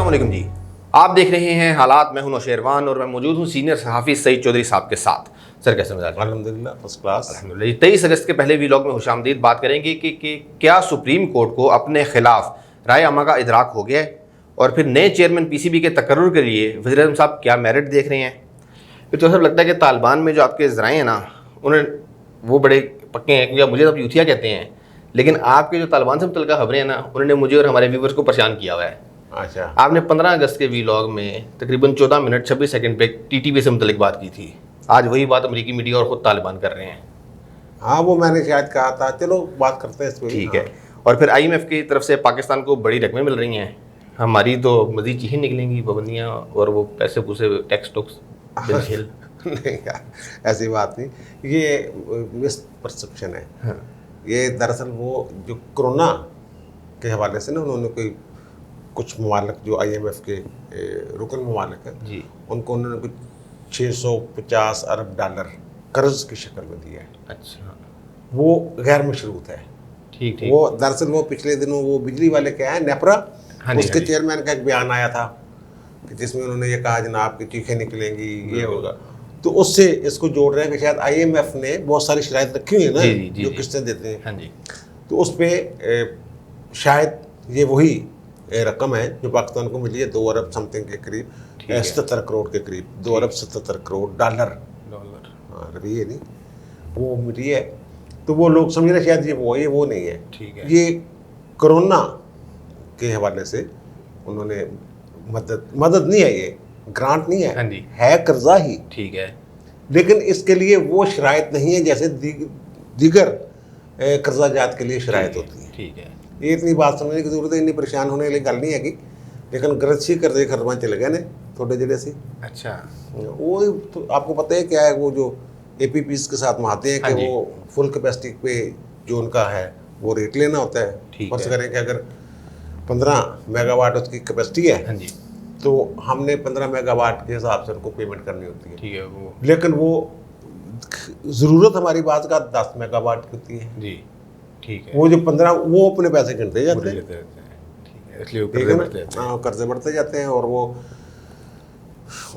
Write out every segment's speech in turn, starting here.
अस्सलामुअलैकुम जी। आप देख रहे हैं हालात। मैं हूं नौशेरवान और मैं मौजूद हूं सीनियर सहाफ़ी सईद चौधरी साहब के साथ। सर कैसे मिजाज? अल्हम्दुलिल्लाह फर्स्ट क्लास। अल्हम्दुलिल्लाह। 23 अगस्त के पहले व्लॉग में खुशामदीद बात करेंगे कि क्या सुप्रीम कोर्ट को अपने खिलाफ राय अमा का इदराक हो गया है, और फिर नए चेयरमैन पीसीबी के तकर्रुर के लिए वज़ीर आज़म साहब क्या मेरिट देख रहे हैं। फिर तो सब लगता है कि तालिबान में जो आपके ज़राए हैं ना, उन्हें वो बड़े पक्के हैं, क्योंकि आप मुझे अब यूथिया कहते हैं, लेकिन आपके जो तालिबान से मुतल्लिक़ खबरें हैं ना, उन्होंने मुझे और हमारे व्यूवर्स को परेशान किया हुआ है। अच्छा, आपने 15 अगस्त के व्लॉग में तकरीबन 14 मिनट 26 सेकंड पे टीटीपी से मुतल्लिक बात की थी। आज वही बात अमेरिकी मीडिया और ख़ुद तालिबान कर रहे हैं। हाँ वो मैंने शायद कहा था, चलो बात करते हैं इस पर। ठीक है। और फिर IMF की तरफ से पाकिस्तान को बड़ी रकमें मिल रही हैं, हमारी तो मज़ीद चीज़ें निकलेंगी, पाबंदियाँ और वो पैसे पूसे टैक्स टुक्स बिल। नहीं यार, ऐसी बात नहीं, ये मिस परसेप्शन है। हाँ। ये दरअसल वो जो कोरोना के हवाले से ना, उन्होंने कुछ ममालिक जो IMF के रुकन ममालिक हैं जी, उनको उन्होंने कुछ 650 अरब डॉलर कर्ज की शक्ल में दिया है। अच्छा, वो गैर मशरूत है। ठीक ठीक। वो दरअसल वो पिछले दिनों वो बिजली वाले क्या है नेपरा, उसके चेयरमैन का एक बयान आया था कि जिसमें उन्होंने ये कहा जनाब की चीखें निकलेंगी, ये होगा, तो उससे इसको जोड़ रहे हैं कि शायद IMF ने बहुत सारी शराइत रखी हुई है ना, जो किस्तें देते हैं। हाँ जी। तो उस पर शायद ये वही रकम है जो पाकिस्तान को मिली है, 2 अरब समथिंग के करीब, 77 करोड़ के करीब, 2 अरब 77 करोड़ डॉलर। हाँ रवैये नहीं, वो मिली है। तो वो लोग समझ रहे शायद ये वो नहीं है। ठीक है। ये कोरोना के हवाले से उन्होंने मदद नहीं है, ये ग्रांट नहीं है। हाँ जी। है कर्जा ही। ठीक है। लेकिन इसके लिए वो शराइत नहीं है जैसे दीगर कर्जा जात के लिए शराइत होती है। ठीक है। ये इतनी बात समझने की जरूरत है, इतनी परेशान होने वाली गल नहीं है कि, लेकिन गरज ही कर्जे खरबा चले गए ने थोड़े जड़े से। अच्छा, वो तो आपको पता है क्या है, वो जो APPs के साथ माहते हैं कि वो फुल कैपेसिटी पे जो उनका है वो रेट लेना होता है। फर्ज करें कि अगर 15 मेगावाट उसकी कैपेसिटी है, हाँ जी, तो हमने 15 मेगावाट के हिसाब से उनको पेमेंट करनी होती है। ठीक है। वो लेकिन वो ज़रूरत हमारी बात का 10 मेगावाट की होती है जी, ठीक है। वो जो 15 वो अपने पैसे गिनते जाते हैं। ठीक है, इसलिए वो कर्जे बढ़ते जाते हैं। हाँ कर्जे बढ़ते जाते हैं। और वो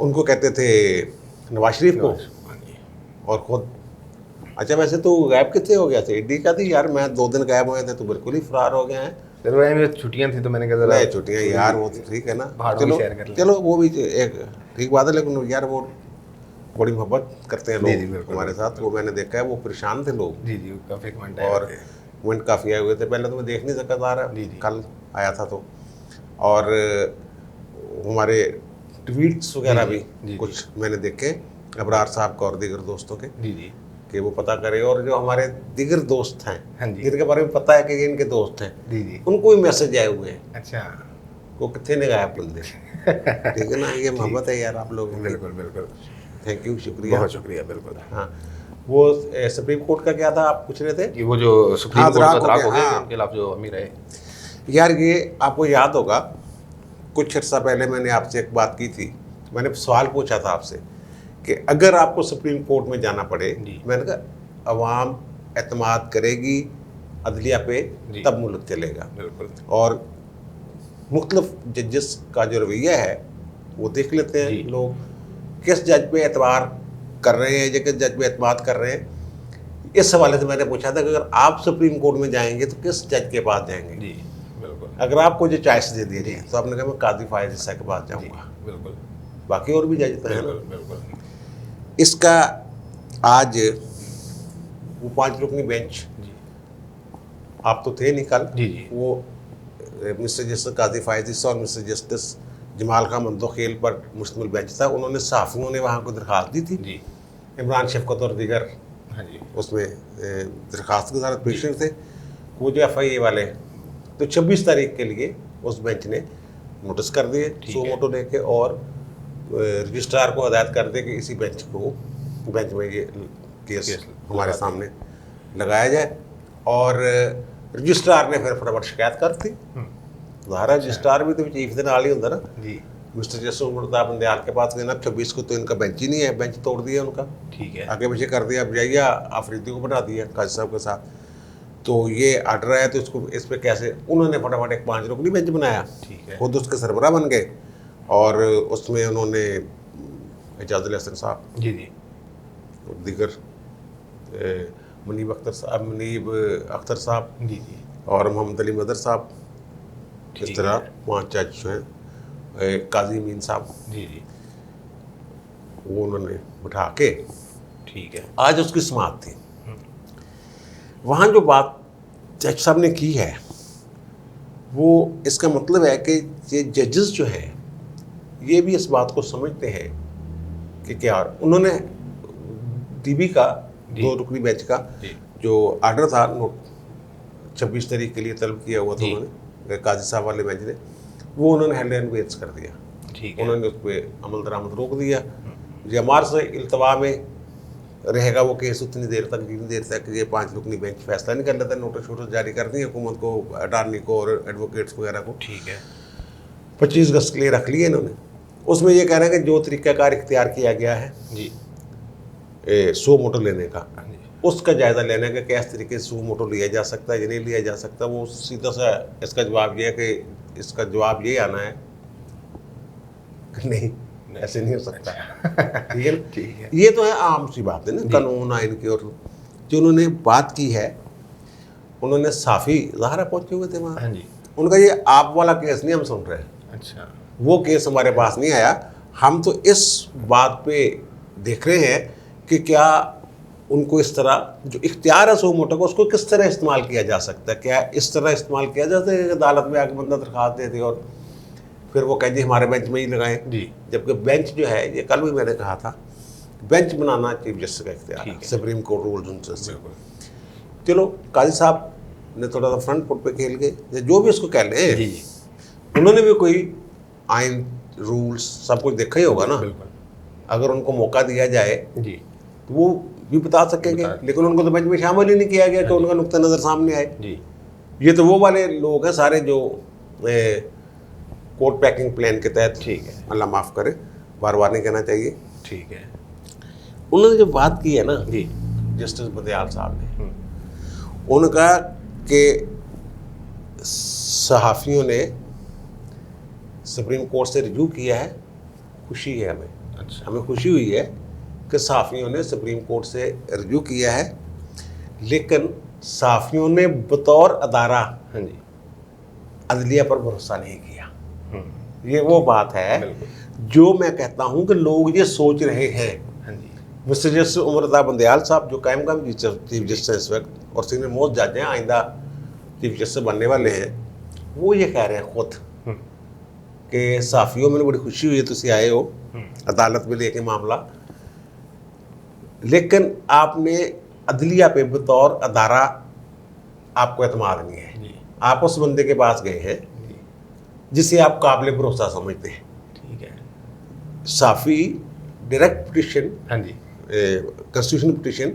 उनको कहते थे नवाज शरीफ को, और खुद अच्छा वैसे तो गायब कितने हो गया थे, एडी का थी यार, मैं 2 दिन गायब हुए थे तो बिल्कुल ही फरार हो गए हैं। चलो मेरी छुट्टियां थी तो मैंने कहा नहीं छुट्टियाँ यार, वो तो ठीक है ना, चलो वो भी एक ठीक बात है, लेकिन यार वो बड़ी मोहब्बत करते हैं लोग हमारे साथ। वो मैंने देखा है, वो परेशान थे लोग। जी जी, काफ़ी कमेंट और कमेंट काफ़ी आए हुए थे। पहले तो मैं देख नहीं सका था, कल आया था तो, और हमारे ट्वीट्स वगैरह भी कुछ मैंने देखे अबरार साहब का और दीगर दोस्तों के, जी कि वो पता करे। और जो हमारे दीगर दोस्त हैं जिनके बारे में पता है कि ये इनके दोस्त हैं, जी, उनको भी मैसेज आए हुए हैं। अच्छा, वो कितने ने गायब बंदे ठीक है ना, ये मोहब्बत है यार आप लोगों की। बिल्कुल बिल्कुल, थैंक यू, शुक्रिया, बहुत शुक्रिया। बिल्कुल। हाँ वो सुप्रीम कोर्ट का क्या था आप पूछ रहे थे कि वो जो सुप्रीम कोर्ट का इतराक हो गया, उनके खिलाफ जो अमीर है। यार ये आपको याद होगा, कुछ अर्सा पहले मैंने आपसे एक बात की थी, मैंने सवाल पूछा था आपसे कि अगर आपको सुप्रीम कोर्ट में जाना पड़े, मैंने कहा अवाम एतमाद करेगी अदलिया पे तब मुल्क चलेगा। बिल्कुल। और मुख्तलिफ जजेस का जो रवैया है वो देख लेते हैं लोग, किस जज पे एतबार कर रहे हैं या किस जज पे एतमाद कर रहे हैं। इस हवाले से मैंने पूछा था कि अगर आप सुप्रीम कोर्ट में जाएंगे तो किस जज के पास जाएंगे। जी बिल्कुल। अगर आपको जो चॉइस दे दी जाए तो आपने कहा मैं काजी फायज ईसा के पास जाऊँगा। बिल्कुल। बाकी और भी जज तो हैं ना। बिल्कुल। इसका आज वो 5 रुकनी बेंच, आप तो थे नहीं कल, वो मिस्टर जस्टिस काजी फायज ईसा और मिस्टर जस्टिस जमाल खान मंदोखेल पर मुश्तमिल बेंच था। उन्होंने सहाफ़ियों ने वहाँ को दरख्वास्त दी थी, इमरान शफकत और दीगर उसमें दरख्वास्त के साथ पेशेंट थे, वो जो FIA वाले। तो 26 तारीख के लिए उस बेंच ने नोटिस कर दिए 100 मोटो लेके, और रजिस्ट्रार को हदायत कर दे कि इसी बेंच में ये केस हमारे सामने लगाया जाए। और रजिस्ट्रार ने फिर फटाफट शिकायत कर दी। ज़ाहिर रजिस्ट्रार भी तो चीफ के नाल ही होता ना जी। मिस्टर जस्टिस उमरता बंदयाल के पास गए ना, 26 को तो इनका बेंच ही नहीं है, बेंच तोड़ दिया उनका। ठीक है, आगे पीछे कर दिया, अब जाइए आफरीदी को बना दिया काजी साहब के साथ। तो ये ऑर्डर आया तो इसको इस पे कैसे, उन्होंने फटाफट एक 5 रुकनी बेंच बनाया, ठीक है। खुद उसके सरबराह बन गए और उसमें उन्होंने एजाजुल हसन साहब, जी जी दीगर मुनीब अख्तर साहब जी जी और मोहम्मद अली मदर साहब, इस ठीक तरह है। 5 जज जो हैं, काजी अमीन साहब, जी जी वो उन्होंने बिठा के ठीक है। आज उसकी समाअत थी। वहाँ जो बात जज साहब ने की है वो इसका मतलब है कि ये जजेस जो हैं ये भी इस बात को समझते हैं कि क्या उन्होंने डीबी का 2 रुकनी बेंच का जी जो ऑर्डर था नोट 26 तारीख के लिए तलब किया हुआ था जी। उन्होंने काजी साहब वाले बेंच ने, वो उन्होंने हेल्ड एंड वेट्स कर दिया। ठीक है। उन्होंने उस पर अमल दरामद रोक दिया। जो हमारे से इल्तवा में रहेगा वो केस उतनी देर तक जितनी देर तक ये 5 रुकनी बेंच फैसला नहीं कर लेता, नोटिस वोटिस जारी करती है हुकूमत को, अटारनी को और एडवोकेट्स वगैरह को। ठीक है। 25 अगस्त के लिए रख लिए इन्होंने। उसमें ये कह रहे हैं कि जो तरीक़ाकार इख्तियार किया गया है जी 100 मोटो लेने का, हाँ जी उसका जायज़ा लेने का कि इस तरीके से 100 मोटो लिया जा सकता है या नहीं लिया जा सकता। वो सीधा सा इसका जवाब ये है कि इसका जवाब ये आना है कि नहीं, ऐसे नहीं हो सकता। ठीक है ना? ठीक है। ये तो है आम सी बात है ना, कानून आइन की। और जो उन्होंने बात की है, उन्होंने साफ़ी ज़ाहरा पहुँचे हुए थे वहाँ। हाँ जी। उनका ये आप वाला केस नहीं हम सुन रहे हैं, अच्छा वो केस हमारे पास नहीं आया। हम तो इस बात पे देख रहे हैं कि क्या उनको इस तरह जो इख्तियार है 100 मोटो का उसको किस तरह इस्तेमाल किया जा सकता है। क्या इस तरह इस्तेमाल किया जाता है कि अदालत में आके बंदा दरख्वास्त दे दे और फिर वो कहे जी हमारे बेंच में ही लगाएं, जी जबकि बेंच जो है, ये कल भी मैंने कहा था, बेंच बनाना चीफ जस्टिस का इख्तियार है, ठीक है। सुप्रीम कोर्ट रूल्स उनसे। बिल्कुल। चलो काजी साहब ने थोड़ा सा फ्रंट फुट पे खेल गए, जो भी उसको कह लें, जी जी उन्होंने भी कोई आइन रूल्स सब कुछ देखा ही होगा ना। बिल्कुल। अगर उनको मौका दिया जाए जी तो वो भी बता सकेंगे, लेकिन उनको तो बेंच में शामिल ही नहीं किया गया कि उनका नुक्ता नज़र सामने आए। जी ये तो वो वाले लोग हैं सारे जो कोर्ट पैकिंग प्लान के तहत, ठीक है। अल्लाह माफ़ करे, बार बार नहीं कहना चाहिए। ठीक है। उन्होंने जो बात की है ना जी जस्टिस बंदयाल साहब ने, उन्होंने कहा कि सहाफ़ियों ने सुप्रीम कोर्ट से रिव्यू किया है, खुशी है हमें, अच्छा हमें खुशी हुई है कि सहाफ़ियों ने सुप्रीम कोर्ट से रिव्यू किया है, लेकिन सहाफ़ियों ने बतौर अदारा हाँ जी अदलिया पर भरोसा नहीं किया। ये वो बात है बिल्कुल। जो मैं कहता हूँ कि लोग ये सोच रहे हैं। हाँ जी मिस्टर जस्टिस उमर रज़ा बंदयाल साहब जो कायम चीफ जस्टिस इस वक्त और सीनियर मोस्ट जज हैं, आइंदा चीफ जस्टिस बनने वाले हैं, वो ये कह रहे हैं खुद कि सहाफ़ियों में बड़ी खुशी हुई है तुम आए हो अदालत में लेके मामला, लेकिन आपने अदलिया पे बतौर अदारा आपको एतमाद नहीं है। जी आप उस बंदे के पास गए हैं जी जिसे आप काबिल भरोसा समझते हैं। ठीक है। साफ़ी डायरेक्ट पिटिशन, हाँ जी कॉन्स्टिट्यूशन पिटिशन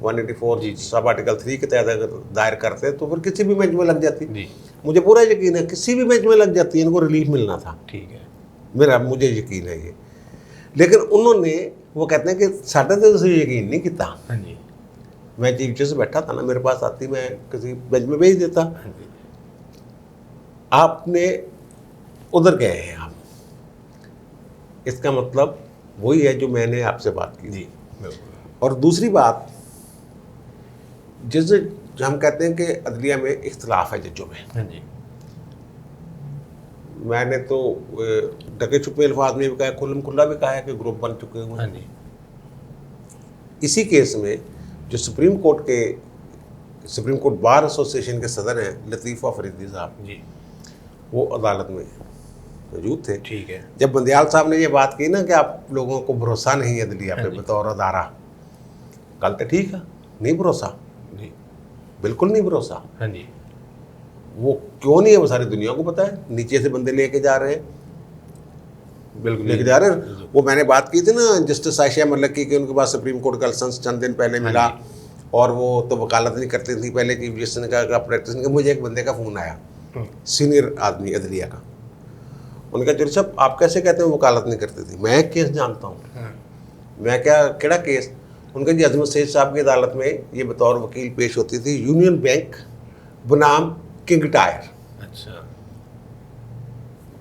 184 जी, जी। सब आर्टिकल 3 के तहत अगर दायर करते हैं तो फिर किसी भी बेंच में लग जाती। जी मुझे पूरा यकीन है किसी भी बेंच में लग जाती है, इनको रिलीफ मिलना था, ठीक है। मुझे यकीन है ये। लेकिन उन्होंने, वो कहते हैं कि साढ़े तो यकीन नहीं किया। हाँ जी मैं चीफ जस्टिस बैठा था ना, मेरे पास आती, मैं किसी बेंच में भेज देता। हाँ जी आपने उधर गए हैं आप, इसका मतलब वही है जो मैंने आपसे बात की जी थी। बिल्कुल। और दूसरी बात, जैसे जो हम कहते हैं कि अदलिया में इख्तलाफ है जजों में, हाँ जी मैंने तो ढके छुपे अल्फाज में भी कहा, खुल्लम खुल्ला भी कहा है कि ग्रुप बन चुके हुए हाँ हैं। जी इसी केस में जो सुप्रीम कोर्ट बार एसोसिएशन के सदर हैं लतीफ़ अफरीदी साहब, जी वो अदालत में मौजूद थे। ठीक है। जब बंदयाल साहब ने ये बात की ना कि आप लोगों को भरोसा नहीं है अदलिया पे हाँ जी। बतौर अदारा, कल तो ठीक है, नहीं भरोसा, जी बिल्कुल नहीं भरोसा। हाँ जी वो क्यों नहीं है वो सारी दुनिया को पता है, नीचे से बंदे लेके जा रहे हैं, बिल्कुल लेके जा रहे हैं। वो मैंने बात की थी ना जस्टिस आयशा मलिक की कि उनके पास सुप्रीम कोर्ट का लाइसेंस चंद दिन पहले मिला, और वो तो वकालत नहीं करती थी पहले, चीफ जस्टिस ने कहा प्रैक्टिस नहीं। मुझे एक बंदे का फ़ोन आया, सीनियर आदमी अदलिया का, उनका जज साहब आप कैसे कहते हैं वकालत नहीं करती थी, मैं केस जानता हूँ। हाँ मैं क्या केड़ा केस, उनके जी अजमत सैयद साहब की अदालत में ये बतौर वकील पेश होती थी यूनियन बैंक बनाम किंग टायर। अच्छा,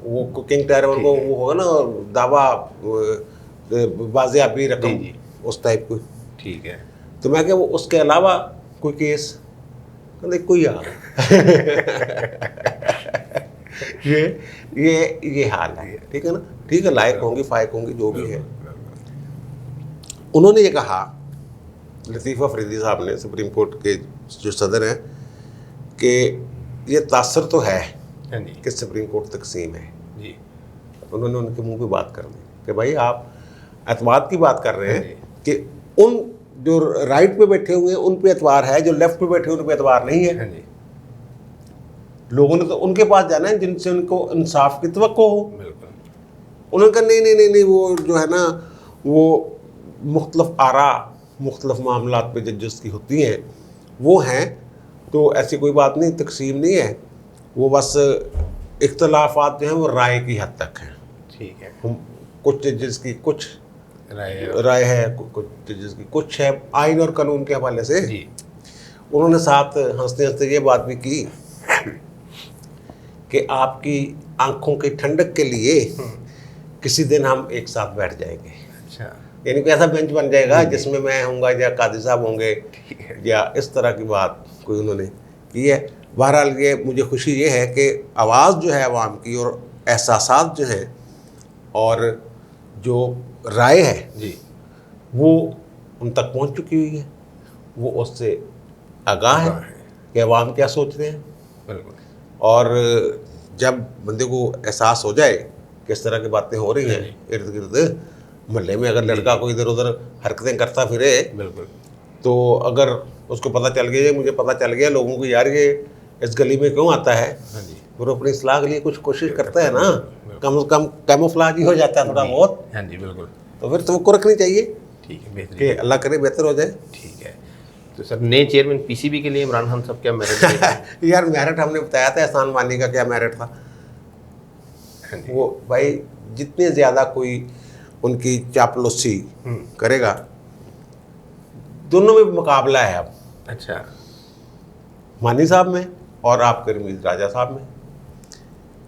वो किंग टायर उनको वो होगा ना दावा बाजियाबी रकम, जी। उस टाइप को। ठीक है। तो मैं क्या वो उसके अलावा कोई केस, कहते कोई आ ये हाल है, ठीक है ना, ठीक है, लायक होंगी फायक होंगी जो भी है। उन्होंने ये कहा, लतीफ़ अफरीदी साहब ने, सुप्रीम कोर्ट के जो सदर हैं, कि ये तासर तो है हाँ जी। कि सुप्रीम कोर्ट तकसीम है। जी। उन्होंने उनके मुंह पे बात कर दी कि भाई आप एतमाद की बात कर रहे हाँ हैं कि उन जो राइट पे बैठे हुए हैं उन पे एतबार है, जो लेफ्ट पे बैठे हुए उन पे एतबार नहीं है। हाँ जी। लोगों ने तो उनके पास जाना है जिनसे उनको इंसाफ की तवक्को हो। बिल्कुल। उन्होंने कहा नहीं नहीं नहीं नहीं, वो जो है ना वो मुख्तलिफ आरा मुख्तलिफ मामलात पे जजेस की होती हैं, वो हैं, तो ऐसी कोई बात नहीं, तकसीम नहीं है, वो बस इख्तलाफात जो हैं वो राय की हद तक हैं। ठीक है। कुछ जजेस की कुछ राय राय है, कुछ जजेस की कुछ है, आइन और कानून के हवाले से। जी। उन्होंने साथ हंसते हंसते ये बात भी की कि आपकी आंखों की ठंडक के लिए किसी दिन हम एक साथ बैठ जाएंगे। अच्छा। यानी कि ऐसा बेंच बन जाएगा जिसमें मैं होऊंगा या कादी साहब होंगे, ठीक है। या इस तरह की बात कोई उन्होंने की है। बहरहाल ये मुझे खुशी ये है कि आवाज़ जो है आवाम की और एहसासात जो हैं और जो राय है जी। वो उन तक पहुंच चुकी हुई है, वो उससे आगाह है कि अवाम क्या सोच रहे हैं। बिल्कुल। और जब बंदे को एहसास हो जाए किस तरह की बातें हो रही हैं इर्द गिर्द मोहल्ले में, अगर लड़का कोई इधर उधर हरकतें करता फिरे, बिल्कुल। तो अगर उसको पता चल गया, मुझे पता चल गया लोगों को, यार ये इस गली में क्यों आता है, हाँ जी। वो अपनी इस्लाह के लिए कुछ कोशिश करता है ना, कम से कम कैमोफ्लाज ही हो जाता है थोड़ा बहुत, हाँ जी। बिल्कुल। तो फिर तुमको रखनी चाहिए ठीक है, बेहतरीन। कि अल्लाह करे बेहतर हो जाए। ठीक है। तो सर, नए चेयरमैन पीसीबी के लिए इमरान खान साहब क्या मेरिट यार मेरिट हमने बताया था, एहसान मानी का क्या मेरिट था। हाँ जी। वो भाई जितने ज़्यादा कोई उनकी चापलूसी करेगा, दोनों में मुकाबला है अब, अच्छा। मानी साहब में और आपके रमीज़ राजा साहब में।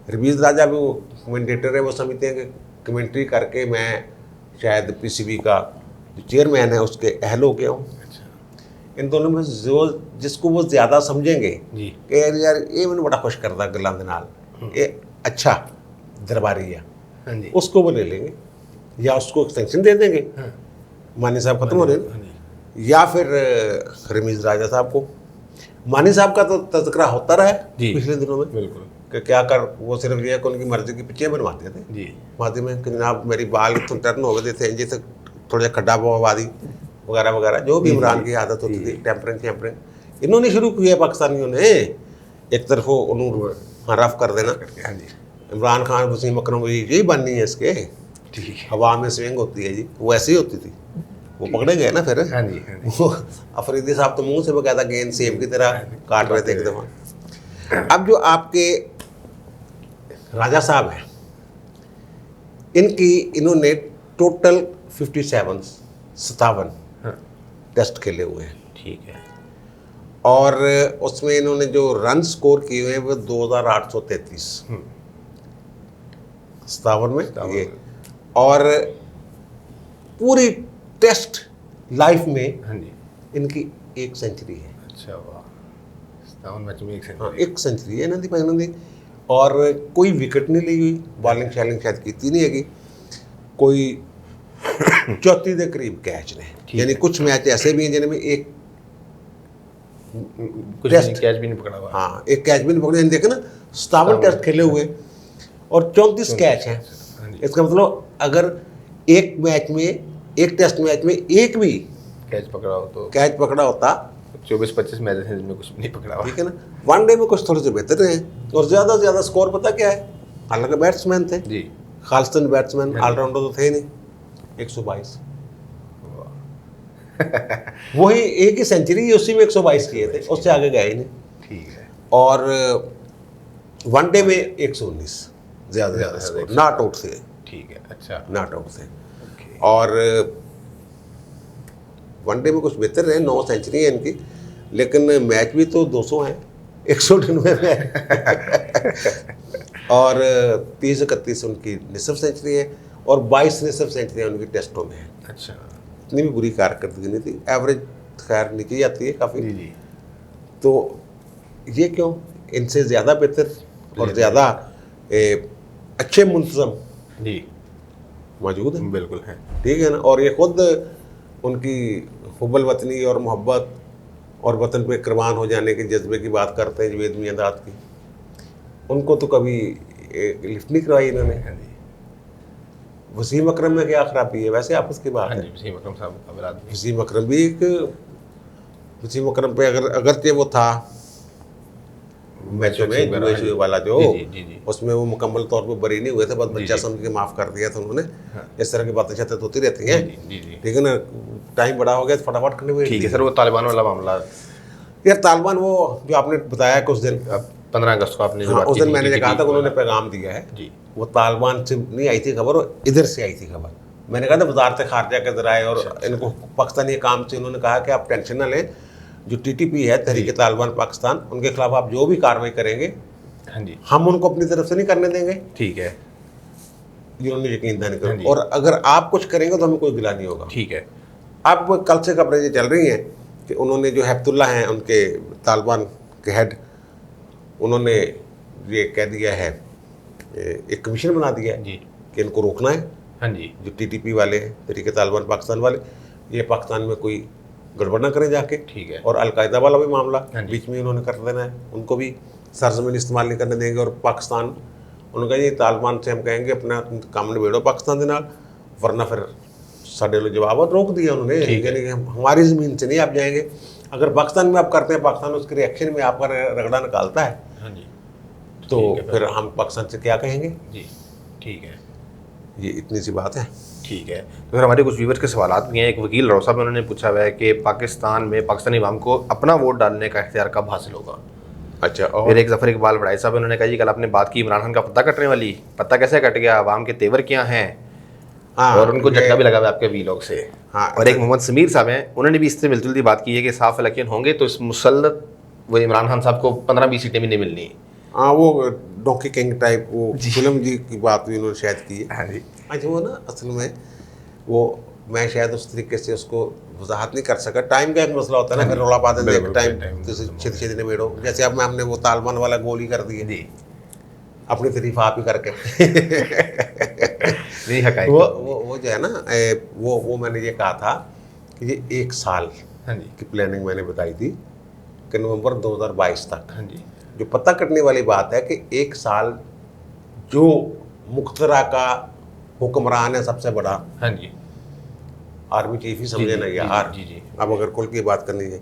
रमीज़ राजा भी वो कमेंटेटर है, वो समझते हैं कि कमेंट्री करके मैं शायद पीसीबी का जो चेयरमैन है उसके अहल हो गया हूँ। अच्छा। इन दोनों में जो जिसको वो ज़्यादा समझेंगे जी। कि यार ये मैंने बड़ा खुश करता गलां दे नाल, ये अच्छा दरबारी है, हाँ जी। उसको वो ले लेंगे या उसको एक्सटेंशन दे देंगे, हाँ। मानी साहब खत्म हो रहे हाँ हैं, जी। या फिर रमीज़ राजा साहब को। मानी साहब का तो तज़किरा होता रहा है जी। पिछले दिनों में बिल्कुल। कि क्या कर, वो सिर्फ ये है कि उनकी मर्जी की पिक्चर बनवाते थे जी। मादी में कि जनाब मेरी बाल इतने टर्न हो गए थे, जैसे थोड़ा खड्डा बवादी वगैरह वगैरह, जो भी इमरान की आदत होती थी, टेम्परिंग इन्होंने शुरू किया पाकिस्तानियों ने, एक तरफ उन्होंने रफ कर देना। हाँ जी। इमरान खान वसीम अकरम यही बननी है इसके, ठीक है। हवा में स्विंग होती है जी, वो ऐसी होती थी, वो पकड़े गए ना फिर। हाँ जी। हाँ जी। वो अफरीदी साहब तो मुंह से बकायदा गेंद सेब की तरह काट रहे थे एक दफा। अब जो आपके राजा साहब हैं, इन्होंने टोटल 57 हाँ। टेस्ट खेले हुए हैं, ठीक है। और उसमें इन्होंने जो रन स्कोर किए हुए हैं वो 2833 57 में ये, और पूरी टेस्ट लाइफ में हाँ जी। इनकी 1 सेंचुरी है। अच्छा, वाह। 57 मैच में 1 हाँ, सेंचुरी। 1 सेंचुरी है इन्होंने भाई, इन्होंने और कोई विकेट नहीं ली हुई, बॉलिंग शैलिंग शायद की नहीं है, कोई 34 के करीब कैच ने, यानी कुछ मैच ऐसे भी हैं जिनमें एक कुछ टेस्ट, कैच भी नहीं पकड़ा हुआ। हाँ एक कैच भी नहीं पकड़े। देखे ना 57 टेस्ट खेले हुए और 34 कैच हैं। हाँ जी। इसका मतलब अगर एक मैच में, एक टेस्ट मैच में एक भी कैच पकड़ा हो तो कैच पकड़ा होता, 24-25 मैच हैं जिनमें कुछ नहीं पकड़ा हुआ। ठीक है ना, वनडे में कुछ थोड़े से बेहतर हैं, और ज़्यादा से ज़्यादा स्कोर पता क्या है, हालांकि बैट्समैन थे जी। खालिस्तान बैट्समैन, ऑलराउंडर तो थे नहीं, 122 वही एक ही सेंचुरी, उसी में 122 किए थे, उससे आगे गए ही नहीं। ठीक है। और वनडे में 119 ज़्यादा से ज़्यादा स्कोर, नॉट आउट थे, ठीक है। अच्छा। नॉट आउट थे। ओके। और वनडे में कुछ बेहतर रहे, 9 सेंचुरी है इनकी, लेकिन मैच भी तो 200 हैं 198 में और 30-31 उनकी निसफ सेंचुरी है और 22 निसफ सेंचुरी उनकी टेस्टों में है। अच्छा, इतनी भी बुरी कारकर्दगी नहीं थी, एवरेज खैर नीचे जाती है काफ़ी। जी जी तो ये क्यों, इनसे ज़्यादा बेहतर और ज़्यादा अच्छे मुंतज़म जी मौजूद हैं। बिल्कुल है। ठीक है ना। और ये खुद उनकी हुब्बुल वतनी और मोहब्बत और वतन पे कुर्बान हो जाने के जज्बे की बात करते हैं जवेद मियां दाद की, उनको तो कभी लिफ्ट नहीं करवाई इन्होंने। हाँ जी, वसीम अकरम में क्या खराबी है, वैसे आपस की बात हाँ है। जी, वसीम अकरम साहब काबिल आदमी। वसीम अकरम भी एक, वसीम अकरम पे अगरचे वो था मैचों में जुए वाला जो, जी जी जी उसमें वो मुकम्मल तौर पर बरी नहीं हुए थे, बस बच्चा समझ के माफ़ कर दिया था उन्होंने। इस तरह की बातें शातें होती रहती हैं। जी जी ठीक है ना। टाइम बड़ा हो गया तो फटाफट करने हुए। ठीक है सर, वो तालिबान वाला मामला यार तालिबान वो जो आपने बताया कि उस दिन 15 अगस्त को आपने जो हाँ, बात उस की दिन थी, मैंने जो TTP कहा था कि उन्होंने वाला। पैगाम दिया है, जी वो तालिबान से नहीं आई थी खबर, वो इधर से आई थी खबर। मैंने कहा था वजारत खारजा के जराए और इनको पाकिस्तानी काम से उन्होंने कहा कि आप टेंशन ना लें, जो TTP है तहरीक तालिबान पाकिस्तान, उनके खिलाफ आप जो भी कार्रवाई करेंगे हाँ जी हम उनको अपनी तरफ से नहीं करने देंगे। ठीक है ये उन्होंने यकीन दहानी हाँ करा, जी। और अगर आप कुछ करेंगे तो हमें कोई गिला नहीं होगा। ठीक है अब कल से खबरें ये चल रही हैं कि उन्होंने जो हैबतुल्ला हैं उनके तालिबान के हेड, उन्होंने ये कह दिया है, एक कमीशन बना दिया है जी कि इनको रोकना है। हाँ जी जो TTP वाले हैं तहरीक तालिबान पाकिस्तान वाले, ये पाकिस्तान में कोई गड़बड़ ना करें जाके। ठीक है और अलकायदा वाला भी मामला हाँ जी। बीच में उन्होंने कर देना है, उनको भी सरजमीन इस्तेमाल नहीं करने देंगे। और पाकिस्तान, उन्होंने कहा ये तालिबान से हम कहेंगे अपना काम निबेड़ो पाकिस्तान के नाल, वरना फिर साढ़े लोग जवाब और रोक दिया उन्होंने, ठीक है। यानी कि हमारी ज़मीन से नहीं आप जाएंगे। अगर पाकिस्तान में आप करते हैं, पाकिस्तान उसके रिएक्शन में आपका रगड़ा निकालता है, हाँ जी तो ठीक है फिर हम पाकिस्तान से क्या कहेंगे। जी ठीक है ये इतनी सी बात है। ठीक है। तो फिर हमारे कुछ व्यूवर्स के सवाल भी हैं। एक वकील रौसा में उन्होंने पूछा हुआ है कि पाकिस्तान में पाकिस्तानी अवाम को अपना वोट डालने का इख्तियार कब हासिल होगा। अच्छा, और फिर एक ज़फ़र इकबाल बड़ाई साहब उन्होंने कहा जी कल आपने बात की इमरान खान का पत्ता कटने वाली, पत्ता कैसे कट गया, अवाम के तेवर क्या हैं, हाँ, और उनको ये- झटका भी लगा हुआ है आपके वीलॉग से। हाँ, और एक मोहम्मद समीर साहब हैं, उन्होंने भी इससे मिलती जुलती बात की है कि साफ इलेक्शन होंगे तो इस मुसल्लत वो इमरान खान साहब को 15-20 सीटें भी नहीं मिलनी। हाँ, वो डोंकी किंग टाइप वो फिल्म जी की बात भी उन्होंने शायद की है। हाँ जी अच्छा, वो ना असल में वो मैं शायद उस तरीके से उसको वजाहत नहीं कर सका, टाइम का एक मसला होता है ना, फिर रौला पा देते हैं बिल्कुल, टाइम टाइम किसी छेद छेद ने मेड़ो, जैसे अब मैं हमने वो तालिबान वाला गोली कर दी है जी अपनी तारीफ आप ही करके। नहीं हकायक वो जो है ना, वो मैंने ये कहा था कि ये 1 साल हाँ जी की प्लानिंग मैंने बताई थी कि नवंबर 2022 तक। हाँ जी जो पता कटने वाली बात है कि 1 साल जो मुख्तरा का हुक्मरान है सबसे बड़ा, हाँ जी आर्मी चीफ ही समझे ना यार, जी अब अगर कुल की बात करनी है,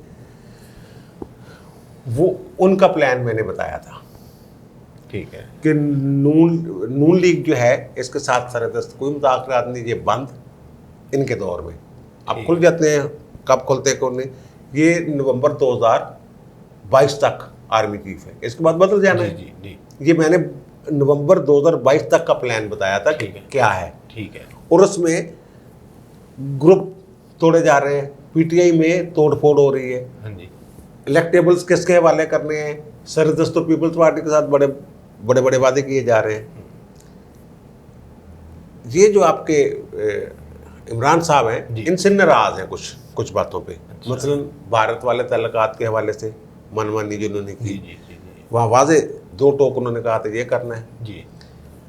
वो उनका प्लान मैंने बताया था ठीक है कि नून लीग जो है इसके साथ सरदस्त कोई मुज़ाकरात नहीं, ये बंद इनके दौर में। अब खुल जाते हैं, कब खुलते हैं कौन नहीं, ये नवंबर 2022 तक आर्मी चीफ है, इसके बाद बदल जाना जी है। जी जी ये मैंने नवंबर 2022 तक का प्लान बताया था कि ठीक है। क्या है, ठीक है और उसमें ग्रुप तोड़े जा रहे हैं, PTI में तोड़फोड़ हो रही है, हाँ जी इलेक्टेबल्स किसके हवाले करने हैं, सरदस्त तो पीपल्स पार्टी के साथ बड़े बड़े बड़े वादे किए जा रहे हैं। ये जो आपके इमरान साहब हैं, जी। इनसे नाराज हैं कुछ बातों पे, अच्छा। मसलन भारत वाले तल्लुकात के हवाले से मनमानी जो उन्होंने जी की, जी जी जी वहाँ वाजे 2 टोक उन्होंने कहा था ये करना है, जी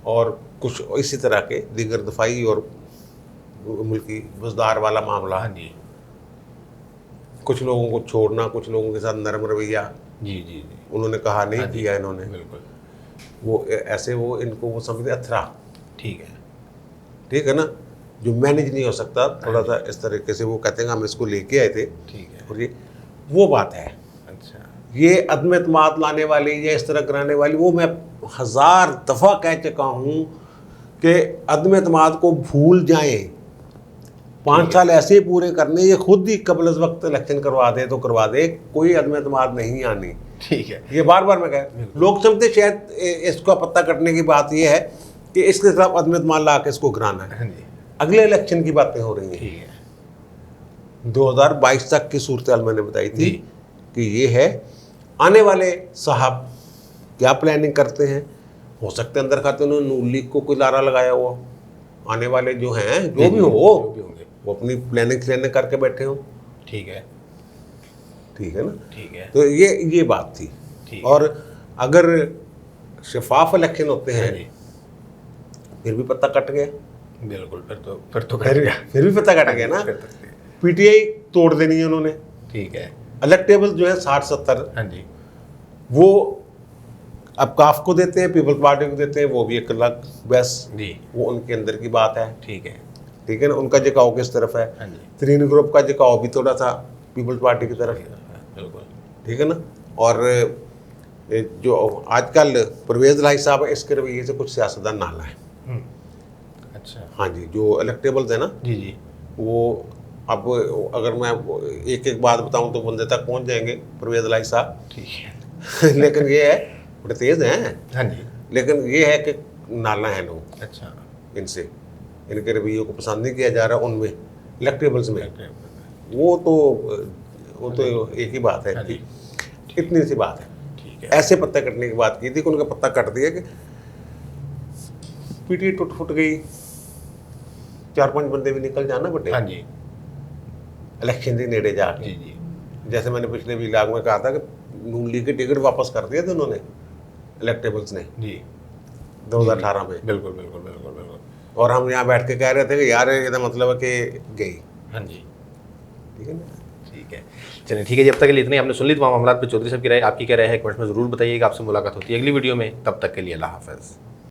और कुछ इसी तरह के दीगर दफाई और मुल्की बुजदार वाला मामला हाँ है, जी कुछ लोगों को छोड़ना, कुछ लोगों के साथ नरम रवैया जी जी जी उन्होंने कहा नहीं हाँ जी। किया इन्होंने, बिल्कुल वो ऐसे वो इनको वो समझते अथरा, ठीक है ठीक है ना, जो मैनेज नहीं हो सकता थोड़ा सा इस तरीके से, वो कहते हैं हम इसको लेके आए थे, ठीक है और ये वो बात है। अच्छा ये अदम एतमाद लाने वाली या इस तरह कराने वाली, वो मैं 1000 दफ़ा कह चुका हूँ कि अदम एतमाद को भूल जाएं, 5 साल ऐसे ही पूरे करने, ये खुद ही कबल वक्त इलेक्शन करवा दे तो करवा दे, कोई अदम एतमाद नहीं आनी। ठीक है ये बार बार मैं कह, लोग समझते शायद इसका पत्ता कटने की बात ये है कि इसके खिलाफ अदम एतमाद ला के इसको गिराना है, हाँ जी अगले इलेक्शन की बातें हो रही हैं। ठीक है 2022 तक की सूरत मैंने बताई थी जी। कि ये है। आने वाले साहब क्या प्लानिंग करते हैं, हो सकते हैं अंदर खाते उन्होंने नून लीग को कोई लारा लगाया हुआ, आने वाले जो हैं जो भी हो जो भी होंगे। वो अपनी प्लानिंग करके बैठे हो। ठीक है। ठीक है ना। ठीक है। तो ये बात थी। ठीक है। और अगर शफाफ इलेक्शन होते हाँ हैं जी। फिर भी पत्ता कट गया, बिल्कुल, फिर तो कर गया। फिर भी पत्ता कट गया ना। फिर तो- पीटीआई तोड़ देनी है उन्होंने। ठीक है। इलेक्टेबल जो है 60-70 हाँ जी। वो अब काफ को देते हैं, पीपल्स पार्टी को देते हैं, वो भी एक अलग बस जी। वो उनके अंदर की बात है। ठीक है। ठीक है ना। उनका झुकाव किस तरफ है, हाँ जी। त्रिनी ग्रुप का झुकाव भी थोड़ा सा पीपल्स पार्टी की तरफ। बिल्कुल। ठीक है ना। और जो आजकल परवेज लाई साहब है, इसके रवैये से कुछ सियासतदान नाला है। अच्छा। हाँ जी, जो इलेक्टेबल्स है ना, जी जी। वो अब अगर मैं एक एक बात बताऊं तो बंदे तक पहुंच जाएंगे परवेज लाई साहब। ठीक है। लेकिन ये है बड़े तेज हैं, हाँ जी। लेकिन ये है कि नाला है लोग अच्छा। इनसे, इनके रवैयों को पसंद नहीं किया जा रहा उनमें इलेक्टेबल्स में। वो तो एक ही बात है हाँ कि जी। इतनी सी बात है। ठीक है। ऐसे पत्ता कटने की बात की थी कि उनका पत्ता कट दिया कि पीटी टूट फुट गई, 4-5 बंदे भी निकल जाना बटे हाँ जी। इलेक्शन के नेड़े जाके। जी जी। जैसे मैंने पिछले व्लॉग में कहा था कि नून लीग के टिकट वापस कर दिए थे उन्होंने इलेक्टेबल्स ने जी। 2018 में। बिल्कुल बिल्कुल बिल्कुल बिल्कुल। और हम यहाँ बैठ के कह रहे थे कि यार ये मतलब है कि गई। हाँ जी। ठीक है ना। ठीक है। चलिए ठीक है जी, अब तक के लिए इतने ही। आपने सुन ली तमाम मामलात पे चौधरी साहब की राय। आपकी क्या राय है कमेंट्स में ज़रूर बताइएगा। आपसे मुलाकात होती है अगली वीडियो में, तब तक के लिए अल्लाह हाफ़िज़।